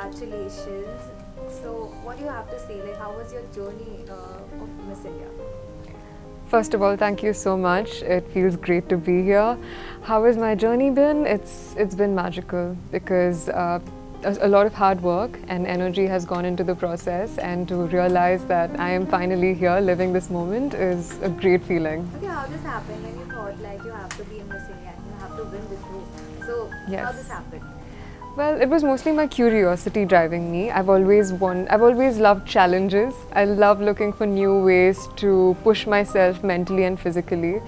congratulations. So, what do you have to say? Like, how was your journey of Miss India? First of all, thank you so much. It feels great to be here. How has my journey been? It's been magical because a lot of hard work and energy has gone into the process, and to realize that I am finally here living this moment is a great feeling. Okay, how this happened when you thought like you have to be in Miss India and you have to win this group? So, how Yes. this happened? Well, it was mostly my curiosity driving me. I've always loved challenges. I love looking for new ways to push myself mentally and physically.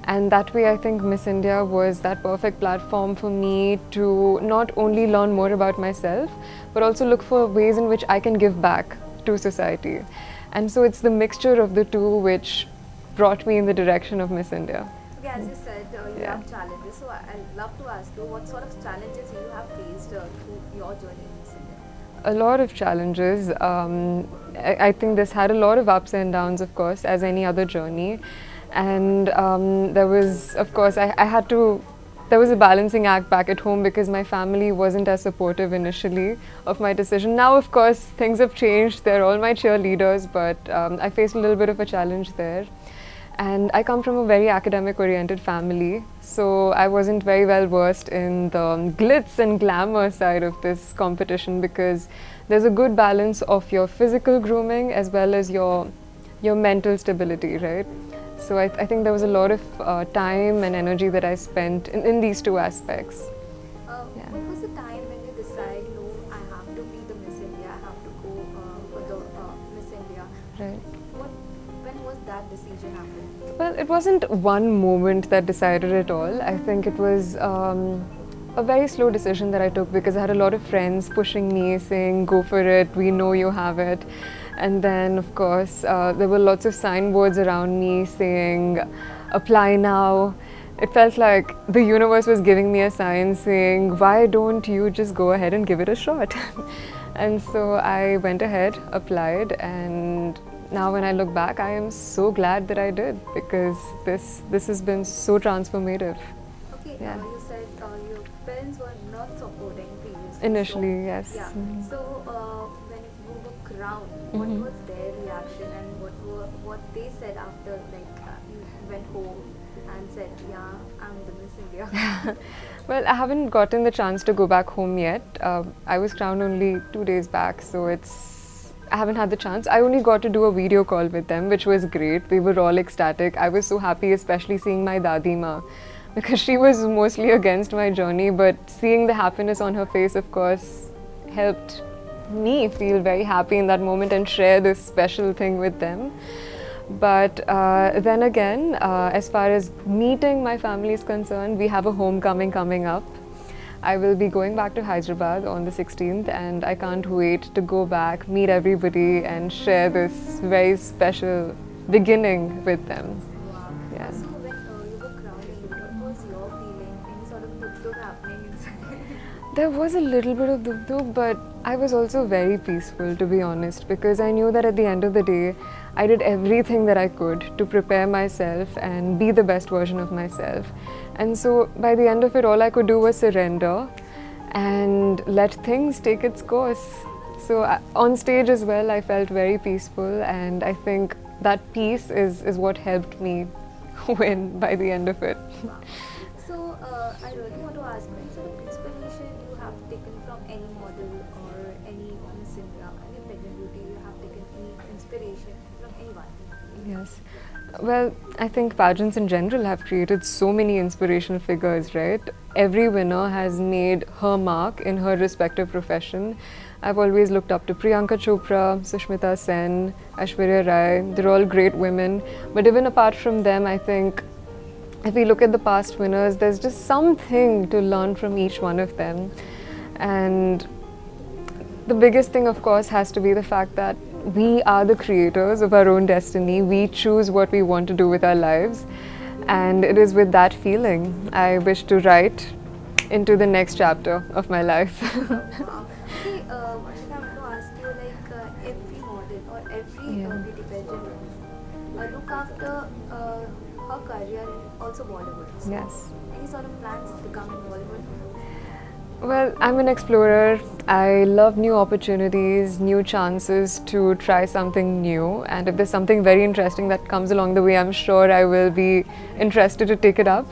And that way, I think Miss India was that perfect platform for me to not only learn more about myself, but also look for ways in which I can give back to society. And so it's the mixture of the two which brought me in the direction of Miss India. Okay, as you said, you Yeah. have challenges. So, I'd love to ask you what sort of challenges you have faced through your journey in Miss India? A lot of challenges. I think this had a lot of ups and downs, of course, as any other journey. And there was, of course, I had to. There was a balancing act back at home because my family wasn't as supportive initially of my decision. Now, of course, things have changed. They're all my cheerleaders, but I faced a little bit of a challenge there. And I come from a very academic oriented family, so I wasn't very well versed in the glitz and glamour side of this competition because there's a good balance of your physical grooming as well as your mental stability, right? So I think there was a lot of time and energy that I spent in these two aspects. Yeah. What was the time when you decide, no, I have to be the Miss India, I have to go for the Miss India? Right. When was that decision happening? Well, it wasn't one moment that decided it all. I think it was a very slow decision that I took because I had a lot of friends pushing me, saying, go for it, we know you have it. And then, of course, there were lots of signboards around me saying, apply now. It felt like the universe was giving me a sign saying, why don't you just go ahead and give it a shot? And so I went ahead, applied, and now when I look back, I am so glad that I did because this has been so transformative. Okay, Yeah. you said your parents were not supporting previously. Initially, so, yes. Yeah. Mhm. So when you were crowned, what Mhm. was their reaction and what they said after you went home and said, yeah, I'm the Miss India. Well, I haven't gotten the chance to go back home yet. I was crowned only 2 days back, so I haven't had the chance. I only got to do a video call with them, which was great. They were all ecstatic. I was so happy, especially seeing my Dadi Ma, because she was mostly against my journey, but seeing the happiness on her face, of course, helped me feel very happy in that moment and share this special thing with them. But then again, as far as meeting my family is concerned, we have a homecoming coming up. I will be going back to Hyderabad on the 16th, and I can't wait to go back, meet everybody, and share this very special beginning with them. Wow. Yeah. So when you were crowning, what was your feeling? Any sort of tuk happening inside? There was a little bit of duk, but I was also very peaceful, to be honest, because I knew that at the end of the day, I did everything that I could to prepare myself and be the best version of myself. And so by the end of it, all I could do was surrender and let things take its course. So on stage as well, I felt very peaceful, and I think that peace is what helped me win by the end of it. So I really want to ask, what sort of inspiration you have taken from any model or any Miss India, any pageant beauty you have taken any inspiration from anyone? Yes. Well, I think pageants in general have created so many inspirational figures, right? Every winner has made her mark in her respective profession. I've always looked up to Priyanka Chopra, Sushmita Sen, Aishwarya Rai. They're all great women. But even apart from them, I think if we look at the past winners, there's just something to learn from each one of them. And the biggest thing, of course, has to be the fact that we are the creators of our own destiny. We choose what we want to do with our lives. And it is with that feeling I wish to write into the next chapter of my life. Wow. Okay, Varshita, I want to ask you every model or every Yeah. beauty pageant look after her career in also Bollywood. So Yes. any sort of plans to come in Bollywood? Well, I'm an explorer. I love new opportunities, new chances to try something new. And if there's something very interesting that comes along the way, I'm sure I will be interested to take it up.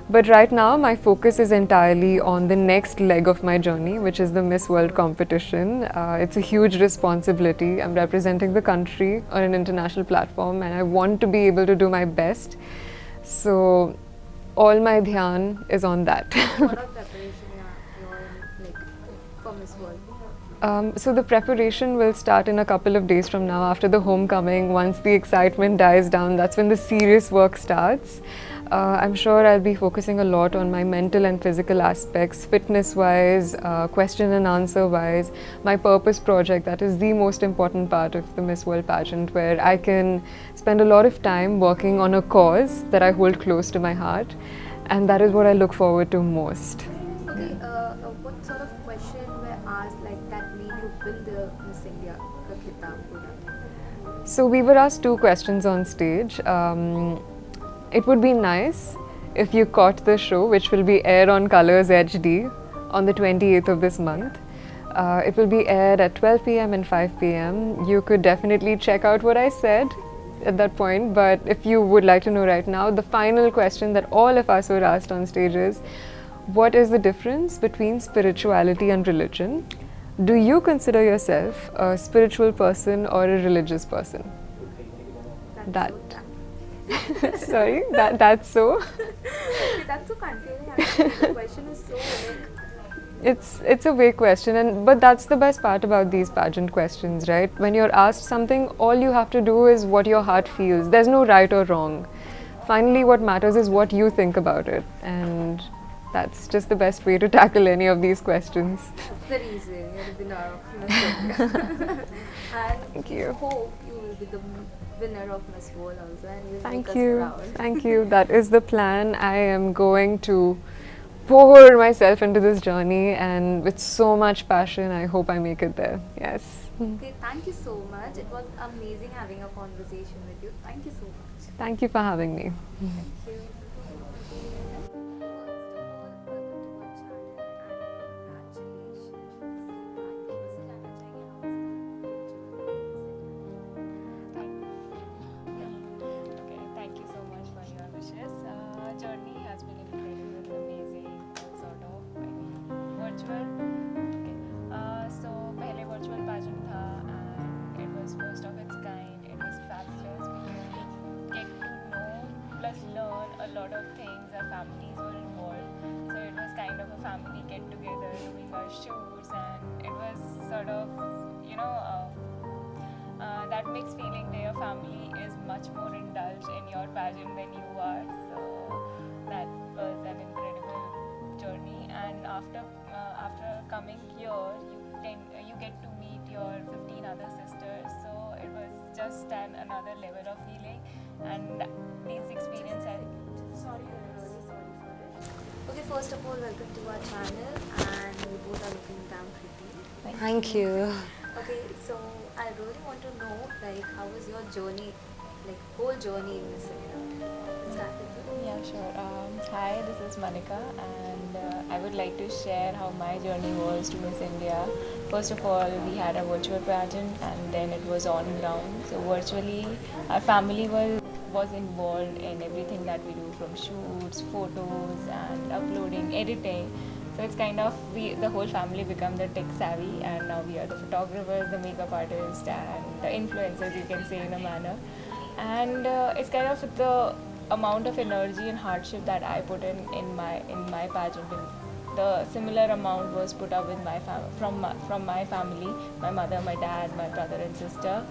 But right now, my focus is entirely on the next leg of my journey, which is the Miss World competition. It's a huge responsibility. I'm representing the country on an international platform, and I want to be able to do my best. So, all my dhyan is on that. What of preparation you're in, like, for Miss World? So the preparation will start in a couple of days from now after the homecoming. Once the excitement dies down, that's when the serious work starts. I'm sure I'll be focusing a lot on my mental and physical aspects, fitness-wise, question and answer-wise, my purpose project, that is the most important part of the Miss World pageant, where I can spend a lot of time working on a cause that I hold close to my heart, and that is what I look forward to most. Okay, what sort of question were asked like that made you win the Miss India Khitab? So we were asked two questions on stage. It would be nice if you caught the show, which will be aired on Colors HD on the 28th of this month. It will be aired at 12 p.m. and 5 p.m. You could definitely check out what I said at that point, but if you would like to know right now, the final question that all of us were asked on stage is, what is the difference between spirituality and religion? Do you consider yourself a spiritual person or a religious person? That. Sorry, that's so. Okay, that's so confusing. Actually, the question is so like. It's a vague question, but that's the best part about these pageant questions, right? When you're asked something, all you have to do is what your heart feels. There's no right or wrong. Finally, what matters is what you think about it, and that's just the best way to tackle any of these questions. The reason you're the winner of Miss India. And Thank you. hope you will be the winner of Miss World also, and you'll Thank make you. us proud. Thank you. That is the plan. I am going to pour myself into this journey, and with so much passion, I hope I make it there. Yes. Okay, thank you so much. It was amazing having a conversation with you. Thank you so much. Thank you for having me. Thank you. First of all, welcome to our channel and congratulations. Okay, thank you so much for your wishes. Journey has been incredible, amazing, sort of. I mean, virtual. Okay. So पहले virtual pageant था and it was first of its kind. It was fabulous. We get to know plus learn a lot of things. Our families were involved, so it was kind of a family get together, doing our shoots, and it was sort of, you know. That mixed feeling that your family is much more indulged in your pageant than you are. So that was an incredible journey. And after coming here, you get to meet your 15 other sisters. So it was just another level of feeling. And these experiences. Sorry, I'm really sorry for it. Okay, first of all, welcome to our channel, and we both are looking damn pretty. Thank you. Okay, so I really want to know, like, how was your journey, like, whole journey in Miss India? Start with you. Yeah, sure. Hi, this is Manika, and I would like to share how my journey was to Miss India. First of all, we had a virtual pageant, and then it was on ground. So virtually, our family was involved in everything that we do, from shoots, photos, and uploading, editing. So it's kind of the whole family become the tech savvy, and now we are the photographers, the makeup artists, and the influencers, you can say, in a manner. And it's kind of the amount of energy and hardship that I put in my pageant. The similar amount was put up with from my family, my mother, my dad, my brother and sister.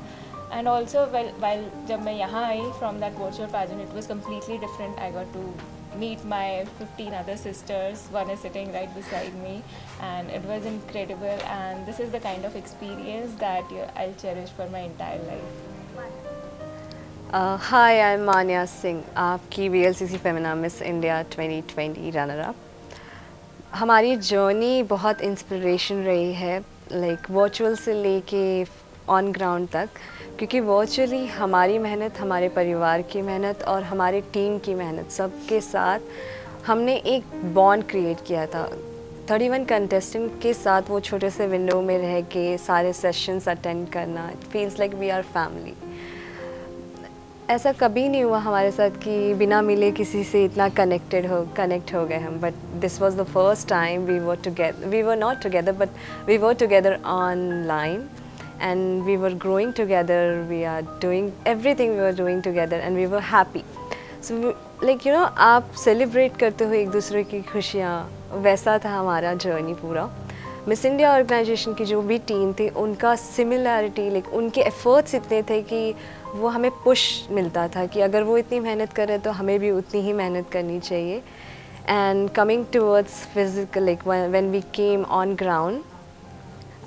And also, while जब मैं यहाँ आई from that virtual pageant, it was completely different. I got to meet my 15 other sisters. One is sitting right beside me, and it was incredible. And this is the kind of experience that I'll cherish for my entire life. Hi, I'm Manya Singh, आपकी VLCC Femina Miss India 2020 runner up. हमारी journey बहुत inspiration रही है, like virtual से लेके on ground तक, क्योंकि virtually हमारी मेहनत, हमारे परिवार की मेहनत और हमारे टीम की मेहनत सबके साथ हमने एक बॉन्ड क्रिएट किया था. 31 कंटेस्टेंट के साथ वो छोटे से विंडो में रह के सारे सेशंस अटेंड करना, it feels like we are family. ऐसा कभी नहीं हुआ हमारे साथ कि बिना मिले किसी से इतना कनेक्ट हो गए हम, but this was the first time we were not together but we were together online and we were growing together, we are doing everything we were doing together and we were happy. So like you know, आप celebrate करते हो एक दूसरे की खुशियाँ, वैसा था हमारा जर्नी पूरा। मिस इंडिया ऑर्गेनाइजेशन की जो भी टीम थी उनका सिमिलैरिटी, लाइक उनके एफर्ट्स इतने थे कि वो हमें पुश मिलता था कि अगर वो इतनी मेहनत कर रहे तो हमें भी उतनी ही मेहनत करनी चाहिए। And coming towards physical, like when we came on ground,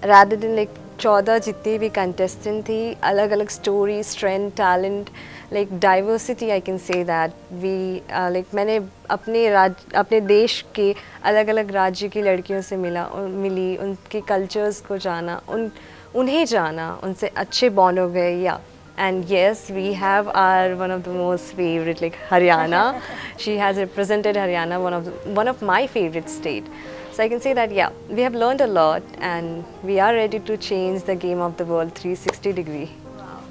rather than like 14 जितनी भी कंटेस्टेंट थी, अलग अलग story, strength, talent, like diversity, I can say that we like मैंने अपने देश के अलग अलग राज्य की लड़कियों से मिली, उनके कल्चर्स को जाना, उन्हें जाना, उनसे अच्छे बॉन्ड हो गए। या and yes, we have our one of the most favorite, like Haryana. She has represented Haryana, one of my favorite state. So I can say that yeah, we have learned a lot and we are ready to change the game of the world 360 degree. Wow.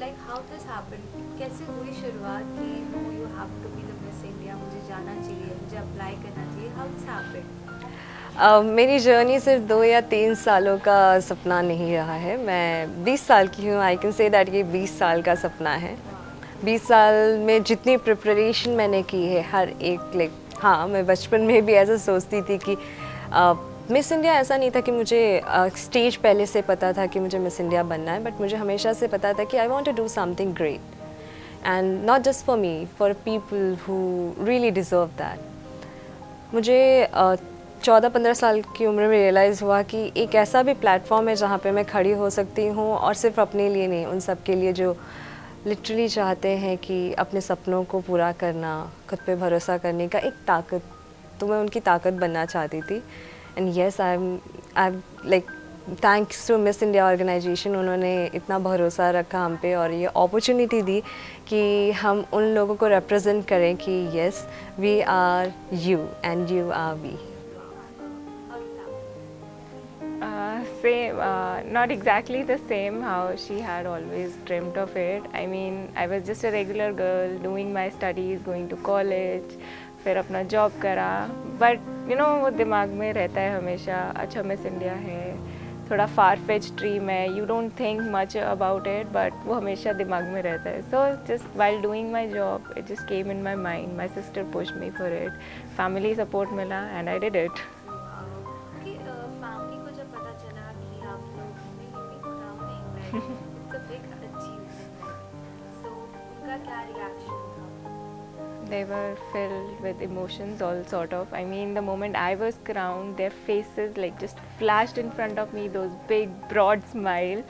Like how this happened? कैसे हुई शुरुआत कि no, you have to be the Miss India, मुझे जाना चाहिए, मुझे apply करना चाहिए? How this happened? मेरी जर्नी सिर्फ 2 या 3 सालों का सपना नहीं रहा है, मैं 20 साल की हूँ। आई कैन से दैट ये 20 साल का सपना है। 20 साल में जितनी प्रिपरेशन मैंने की है हर एक, लाइक हाँ, मैं बचपन में भी ऐसा सोचती थी कि मिस इंडिया ऐसा नहीं था कि मुझे स्टेज पहले से पता था कि मुझे मिस इंडिया बनना है, बट मुझे हमेशा से पता था कि I want to do something great and not just for me, for people who really deserve that. मुझे 14-15 साल की उम्र में रियलाइज़ हुआ कि एक ऐसा भी प्लेटफॉर्म है जहाँ पे मैं खड़ी हो सकती हूँ, और सिर्फ अपने लिए नहीं, उन सब के लिए जो लिटरली चाहते हैं कि अपने सपनों को पूरा करना, खुद पे भरोसा करने का एक ताकत, तो मैं उनकी ताकत बनना चाहती थी। And yes, I am like thanks to Miss India organisation, उन्होंने इतना भरोसा रखा हम पे और ये अपॉर्चुनिटी दी कि हम उन लोगों को रिप्रेजेंट करें कि yes, we are you and you are we. Same, not exactly the same how she had always dreamt of it. I mean, I was just a regular girl doing my studies, going to college, फिर अपना job करा, but you know वो दिमाग में रहता है हमेशा, अच्छा मिस इंडिया है, थोड़ा फार फेच ड्रीम है, you don't think much about it, but वो हमेशा दिमाग में रहता है। So just while doing my job it just came in my mind, my sister pushed me for it, family support मिला and I did it. Family को जब पता चला कि आप लोग ने क्राउन नहीं, इट्स अ बिग अचीवमेंट, सो उनका क्या रिएक्शन था? They were filled with emotions, all sort of. I mean, the moment I was crowned, their faces like just flashed in front of me, those big, broad smile,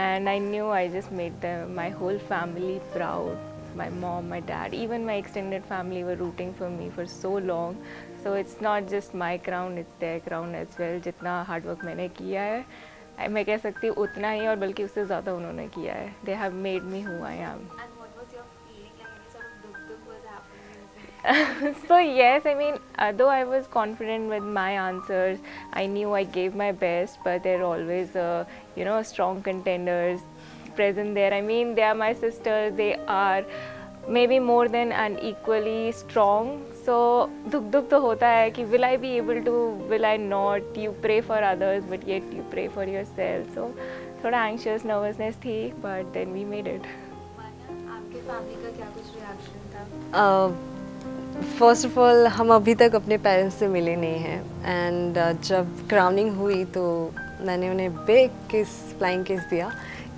and I knew I just made them, my whole family proud. My mom, my dad, even my extended family were rooting for me for so long. So it's not just my crown, it's their crown as well. जितना hard work मैंने किया है, मैं कह सकती हूँ उतना ही और बल्कि उससे ज़्यादा उन्होंने किया है. They have made me who I am. And what was your feeling, like any sort of duk was happening? So yes, I mean, though I was confident with my answers, I knew I gave my best, but there are always, strong contenders present there. I mean, they are my sisters, they are maybe more than and equally strong. So duk तो होता है कि will I be able to, will I not? You pray for others, but yet you pray for yourself. So थोड़ा anxious, nervousness थी, but then we made it. मान्या, आपके family का क्या कुछ रिएक्शन था? फर्स्ट ऑफ ऑल, हम अभी तक अपने पेरेंट्स से मिले नहीं हैं, एंड जब क्राउनिंग हुई तो मैंने उन्हें बिग किस, फ्लाइंग किस दिया,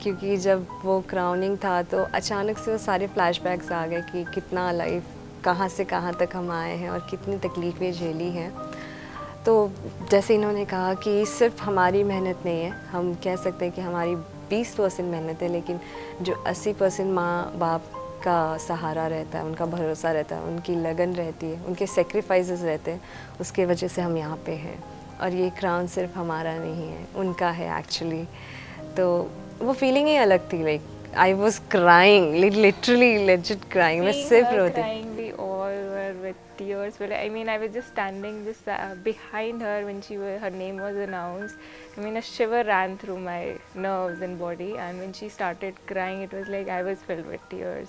क्योंकि जब वो क्राउनिंग था तो अचानक से वो सारे फ्लैशबैक्स आ गए कि कितना लाइफ, कहाँ से कहाँ तक हम आए हैं और कितनी तकलीफ़ें झेली हैं। तो जैसे इन्होंने कहा कि सिर्फ हमारी मेहनत नहीं है, हम कह सकते हैं कि हमारी 20% मेहनत है, लेकिन जो 80% माँ बाप का सहारा रहता है, उनका भरोसा रहता है, उनकी लगन रहती है, उनके सेक्रीफाइसेस रहते हैं, उसके वजह से हम यहाँ पे हैं। और ये क्राउन सिर्फ हमारा नहीं है, उनका है एक्चुअली। तो वो फीलिंग ही अलग थी, like I was crying, literally legit crying, मैं सिर्फ रोती। We all were with tears. But I mean, I was just standing just behind her when her name was announced. I mean, a shiver ran through my nerves and body, and when she started crying, it was like I was filled with tears.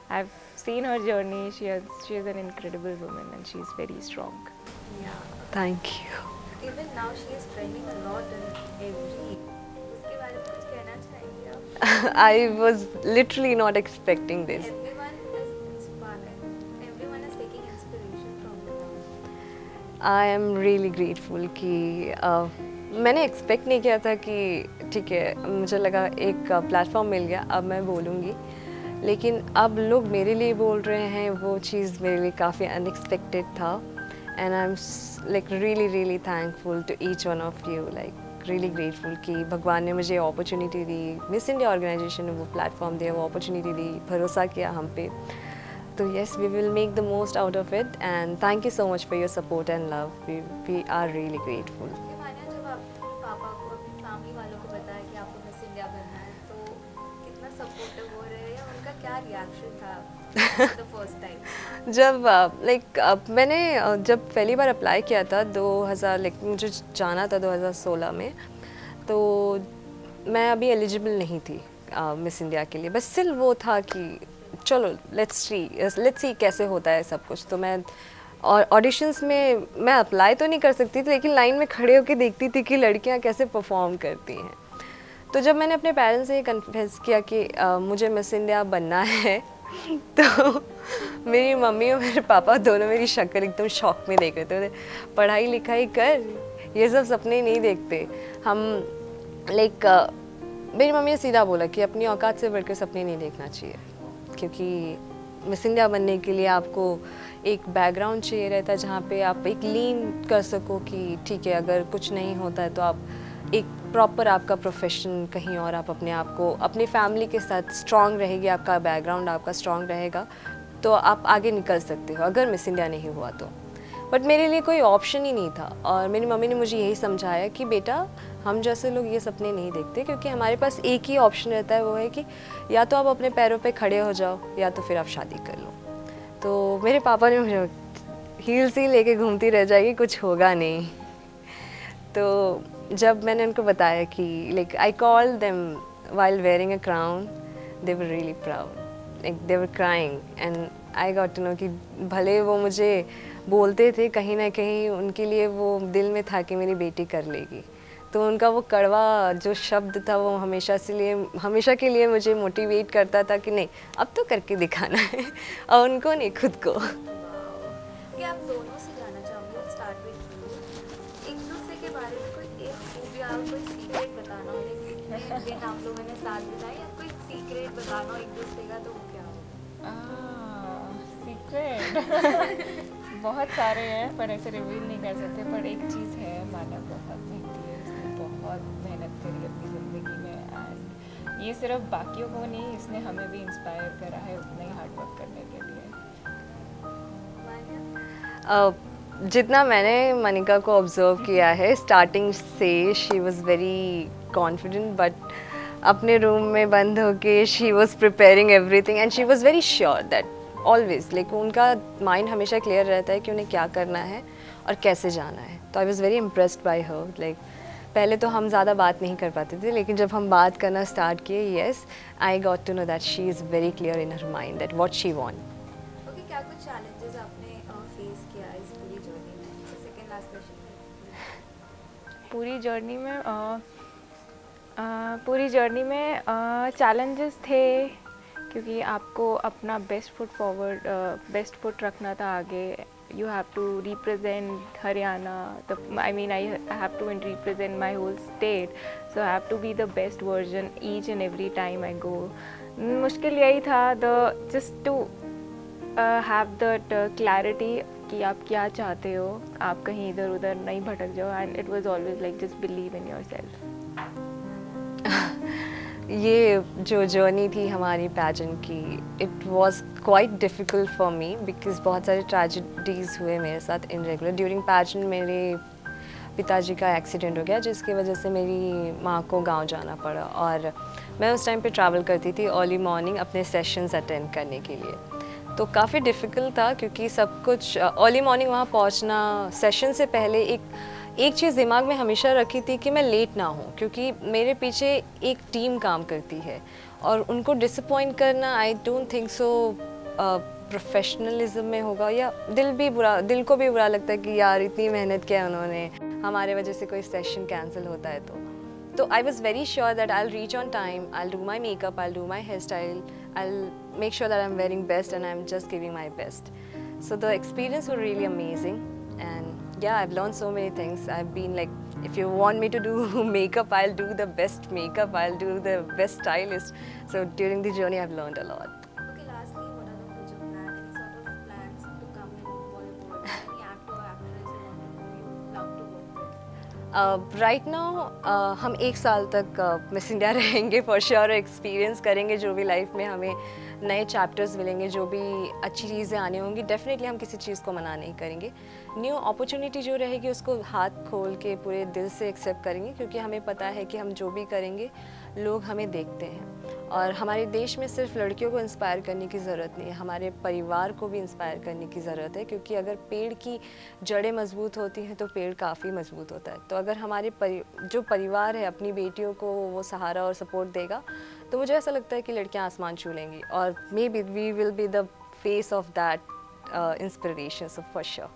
I've seen her journey. She is an incredible woman, and she's very strong. Yeah. Thank you. Even now she is trending a lot in every. उसके बारे में कुछ कहना चाहेंगे आप? I was literally not expecting this. Everyone is inspired. Everyone is taking inspiration from her. I am really grateful कि मैंने expect नहीं किया था कि ठीक है, मुझे लगा एक प्लेटफॉर्म मिल गया, अब मैं बोलूँगी, लेकिन अब लोग मेरे लिए बोल रहे हैं, वो चीज़ मेरे लिए काफ़ी अनएक्सपेक्टेड था. And I am like really thankful to each one of you, like really grateful कि भगवान ने मुझे अपॉर्चुनिटी दी, मिस इंडिया ऑर्गेनाइजेशन ने वो प्लेटफॉर्म दिया, वो अपॉर्चुनिटी दी, भरोसा किया हम पे. So yes, we will make the most out of it, and thank you so much for your support and love. We are really grateful. कि मानिए जब आप अपने पापा को, अपनी फैमिली वालों को बताया कि आपको मिस इंडिया बनना है, तो कितना सपोर्टिव हो रहे हैं या उनका क्या रिएक्शन था द फर्स्ट टाइम? जब मैंने जब पहली बार अप्लाई किया था 2000, मुझे जाना था 2016 में, तो मैं अभी एलिजिबल नहीं थी मिस इंडिया के लिए. बस सिर्फ वो था कि चलो लेट्स सी कैसे होता है सब कुछ. तो मैं ऑडिशंस में मैं अप्लाई तो नहीं कर सकती थी, लेकिन लाइन में खड़े होकर देखती थी कि लड़कियां कैसे परफॉर्म करती हैं. तो जब मैंने अपने पेरेंट्स से ये कन्फेस किया कि मुझे मिस इंडिया बनना है, तो मेरी मम्मी और मेरे पापा दोनों मेरी शक्ल एकदम शॉक में देख रहे थे. पढ़ाई लिखाई कर, ये सब सपने नहीं देखते हम. मेरी मम्मी ने सीधा बोला कि अपनी औकात से बढ़कर सपने नहीं देखना चाहिए, क्योंकि मिस इंडिया बनने के लिए आपको एक बैकग्राउंड चाहिए रहता है जहाँ पे आप एक लीन कर सको कि ठीक है, अगर कुछ नहीं होता है तो आप एक प्रॉपर आपका प्रोफेशन कहीं और आप अपने आप को अपनी फैमिली के साथ स्ट्रांग रहेगी, आपका बैकग्राउंड आपका स्ट्रांग रहेगा, तो आप आगे निकल सकते हो अगर मिस इंडिया नहीं हुआ तो. बट मेरे लिए कोई ऑप्शन ही नहीं था, और मेरी मम्मी ने मुझे यही समझाया कि बेटा, हम जैसे लोग ये सपने नहीं देखते, क्योंकि हमारे पास एक ही ऑप्शन रहता है, वो है कि या तो आप अपने पैरों पे खड़े हो जाओ या तो फिर आप शादी कर लो. तो मेरे पापा ने मुझे हील्स ही लेके घूमती रह जाएगी, कुछ होगा नहीं. तो जब मैंने उनको बताया कि I call them while wearing a crown, they were really proud, they were crying, and I got to know कि भले वो मुझे बोलते थे, कहीं ना कहीं उनके लिए वो दिल में था कि मेरी बेटी कर लेगी. तो उनका वो कड़वा जो शब्द था, वो हमेशा के लिए मुझे मोटिवेट करता था कि नहीं, अब तो करके दिखाना है, और उनको नहीं, खुद को. कि आप दोनों से जानना चाहूँगी, स्टार्ट विद एक दूसरे के बारे में कोई एक खूबी या कोई सीक्रेट बताना हो, जितने दिन आप लोगों ने साथ बिताए, या कोई सीक्रेट बताना हो एक दूसरे का, तो वो क्या हो? सीक्रेट बहुत सारे हैं, पर ऐसे रिवील नहीं कर सकते. पर एक चीज़ है, माना बहुत मेहनती है, इसने बहुत मेहनत करी अपनी ज़िंदगी में, एंड ये सिर्फ बाकियों को नहीं, इसने हमें भी इंस्पायर करा है उतना ही हार्ड वर्क करने के लिए. जितना मैंने मनिका को ऑब्जर्व किया है, स्टार्टिंग से she was very confident, but अपने रूम में बंद होके she was preparing everything, and she was very sure that always, उनका माइंड हमेशा क्लियर रहता है कि उन्हें क्या करना है और कैसे जाना है. तो I was very impressed by हर. पहले तो हम ज़्यादा बात नहीं कर पाते थे, लेकिन जब हम बात करना स्टार्ट किए, yes, I got to know that she is very clear in her mind that what she want. Okay, क्या कुछ चैलेंजेस आपने फेस किया इस पूरी जर्नी में? Second last question. पूरी जर्नी में चैलेंजेस थे, क्योंकि आपको अपना बेस्ट फुट रखना था आगे. You have to represent Haryana. I have to represent my whole state. So I have to be the best version each and every time I go. मुश्किल यही था, just to have that clarity कि आप क्या चाहते हो, आप कहीं इधर उधर नहीं भटक जाओ. And it was always like just believe in yourself. ये जो जर्नी थी हमारी पैजेंट की, it was quite difficult for me, because बहुत सारे ट्रेजेडीज़ हुए मेरे साथ इन रेगुलर. ड्यूरिंग पैजेंट मेरे पिताजी का एक्सीडेंट हो गया, जिसकी वजह से मेरी माँ को गांव जाना पड़ा, और मैं उस टाइम पे ट्रैवल करती थी अर्ली मॉर्निंग अपने सेशंस अटेंड करने के लिए. तो काफ़ी डिफ़िकल्ट था क्योंकि सब कुछ अर्ली मॉर्निंग वहाँ पहुँचना, सेशन से पहले एक चीज़ दिमाग में हमेशा रखी थी कि मैं लेट ना हूँ, क्योंकि मेरे पीछे एक टीम काम करती है और उनको डिसअपॉइंट करना I don't think so professionalism में होगा, या दिल को भी बुरा लगता है कि यार इतनी मेहनत किया उन्होंने, हमारे वजह से कोई सेशन कैंसिल होता है तो I was very sure that I will reach on time, I will do my makeup, I will do my hair style, I will make sure that I'm wearing best and I'm just giving my best. So the experience was really amazing, and yeah, I've learned so many things. I've been like, if you want me to do makeup, I'll do the best makeup, I'll do the best stylist. So during the journey, I've learned a lot. Okay, lastly, what are the future plans? Any sort of plans to come in Bollywood? Any actor or actress you love to work with? Right now, हम 1 साल तक miss India रहेंगे for sure, experience करेंगे जो भी life में हमें नए चैप्टर्स मिलेंगे, जो भी अच्छी चीज़ें आनी होंगी, डेफिनेटली हम किसी चीज़ को मना नहीं करेंगे। न्यू अपॉर्चुनिटी जो रहेगी उसको हाथ खोल के पूरे दिल से एक्सेप्ट करेंगे, क्योंकि हमें पता है कि हम जो भी करेंगे लोग हमें देखते हैं। और हमारे देश में सिर्फ लड़कियों को इंस्पायर करने की ज़रूरत नहीं है, हमारे परिवार को भी इंस्पायर करने की ज़रूरत है, क्योंकि अगर पेड़ की जड़ें मजबूत होती हैं तो पेड़ काफ़ी मजबूत होता है। तो अगर हमारे जो परिवार है अपनी बेटियों को वो सहारा और सपोर्ट देगा, तो मुझे ऐसा लगता है कि लड़कियां आसमान छू लेंगी, और maybe we will be the face of that inspiration, so for sure.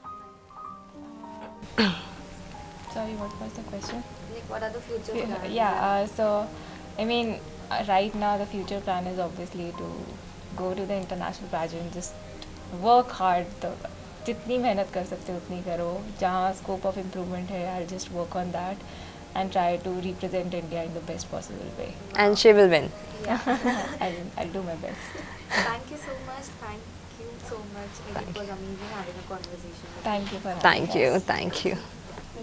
Sorry, what was the question? Like, what are the future plans? So I mean, right now the future plan is obviously to go to the international pageant, just work hard. तो जितनी मेहनत कर सकते हो उतनी करो, जहाँ scope of improvement है, I'll just work on that and try to represent India in the best possible way. And she will win. I'll do my best. Thank you so much. Thank you so much. It was amazing having a conversation with you. Thank you for having Thank you, us. thank you.